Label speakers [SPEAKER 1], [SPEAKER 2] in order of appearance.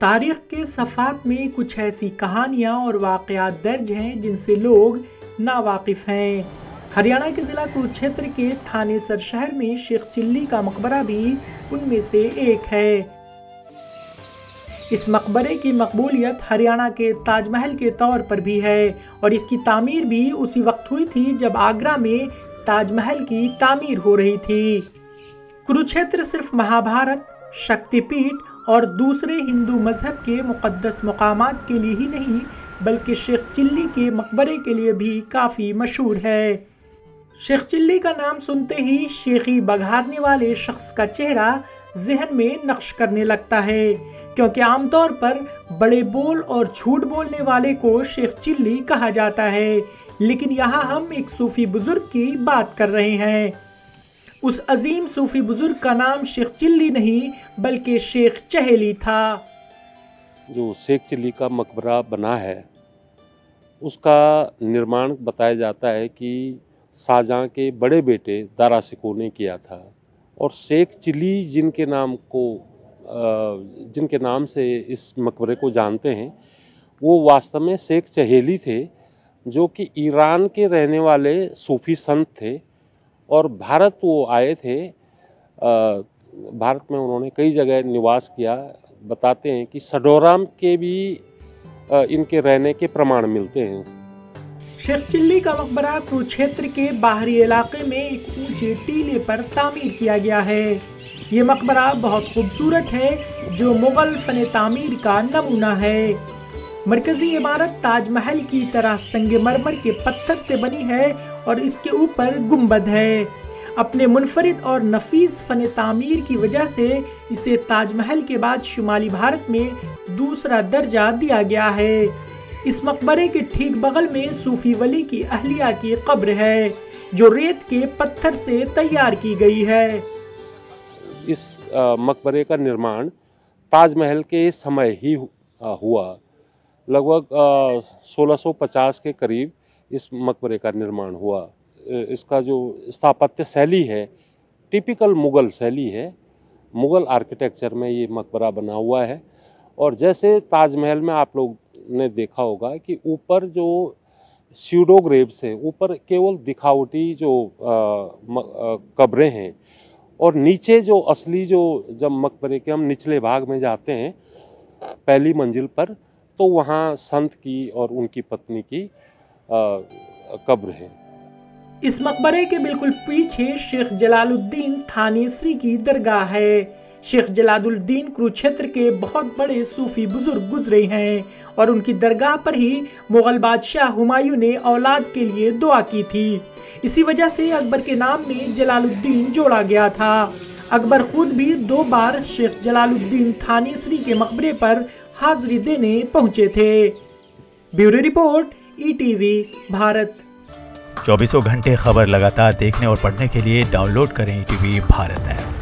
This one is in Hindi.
[SPEAKER 1] तारीख के सफ़ात में कुछ ऐसी कहानियाँ और वाक़यात दर्ज हैं जिनसे लोग नावाकिफ़ हैं। हरियाणा के ज़िला कुरुक्षेत्र के थानेसर शहर में शेख चिल्ली का मकबरा भी उनमें से एक है। इस मकबरे की मकबूलियत हरियाणा के ताजमहल के तौर पर भी है और इसकी तामीर भी उसी वक्त हुई थी जब आगरा में ताजमहल की तामीर हो रही थी। कुरुक्षेत्र सिर्फ महाभारत, शक्तिपीठ और दूसरे हिंदू मजहब के मुक़द्दस मकामात के लिए ही नहीं बल्कि शेख चिल्ली के मकबरे के लिए भी काफ़ी मशहूर है। शेख चिल्ली का नाम सुनते ही शेखी बघारने वाले शख्स का चेहरा जहन में नक्श करने लगता है, क्योंकि आमतौर पर बड़े बोल और झूठ बोलने वाले को शेख चिल्ली कहा जाता है, लेकिन यहाँ हम एक सूफी बुजुर्ग की बात कर रहे हैं। उस अजीम सूफी बुजुर्ग का नाम शेख चिल्ली नहीं बल्कि शेख चहेली था।
[SPEAKER 2] जो शेख चिल्ली का मकबरा बना है उसका निर्माण बताया जाता है कि शाहजहाँ के बड़े बेटे दारा शिकोह ने किया था और शेख चिल्ली जिनके नाम से इस मकबरे को जानते हैं वो वास्तव में शेख चहेली थे, जो कि ईरान के रहने वाले सूफी संत थे और भारत वो आए थे। भारत में उन्होंने कई जगह निवास किया। बताते हैं कि सडोराम के भी इनके रहने के प्रमाण मिलते हैं।
[SPEAKER 1] शेख चिल्ली का मकबरा कुरुक्षेत्र के बाहरी इलाके में एक ऊंचे टीले पर तामीर किया गया है। ये मकबरा बहुत खूबसूरत है, जो मुगल फन तामीर का नमूना है। मरकजी इमारत ताजमहल की तरह संगमरमर के पत्थर से बनी है और इसके ऊपर गुंबद है। अपने मुनफरिद और नफीस फन तामीर की वजह से इसे ताजमहल के बाद शुमाली भारत में दूसरा दर्जा दिया गया है। इस मकबरे के ठीक बगल में सूफी वली की अहलिया की कब्र है, जो रेत के पत्थर से तैयार की गई है।
[SPEAKER 2] इस मकबरे का निर्माण ताजमहल के समय ही हुआ। लगभग 1650 के करीब इस मकबरे का निर्माण हुआ। इसका जो स्थापत्य शैली है टिपिकल मुग़ल शैली है। मुग़ल आर्किटेक्चर में ये मकबरा बना हुआ है। और जैसे ताजमहल में आप लोग ने देखा होगा कि ऊपर जो स्यूडो ग्रेव्स हैं, ऊपर केवल दिखावटी जो कब्रें हैं और नीचे जो असली जब मकबरे के हम निचले भाग में जाते हैं पहली मंजिल पर, तो वहाँ संत की और उनकी पत्नी की कब्र है।
[SPEAKER 1] इस मकबरे के बिल्कुल पीछे शेख जलालुद्दीन थानेसरी की दरगाह है। शेख जलालुद्दीन कुरुक्षेत्र के बहुत बड़े सूफी बुजुर्ग गुजरे हैं और उनकी दरगाह पर ही मुगल बादशाह हुमायूं ने औलाद के लिए दुआ की थी। इसी वजह से अकबर के नाम में जलालुद्दीन जोड़ा गया था। अकबर खुद भी 2 बार शेख जलालुद्दीन थानेसरी के मकबरे पर हाजिरी देने पहुंचे थे। Bureau report, ETV Bharat.
[SPEAKER 3] 24 घंटे खबर लगातार देखने और पढ़ने के लिए डाउनलोड करें ETV भारत ऐप।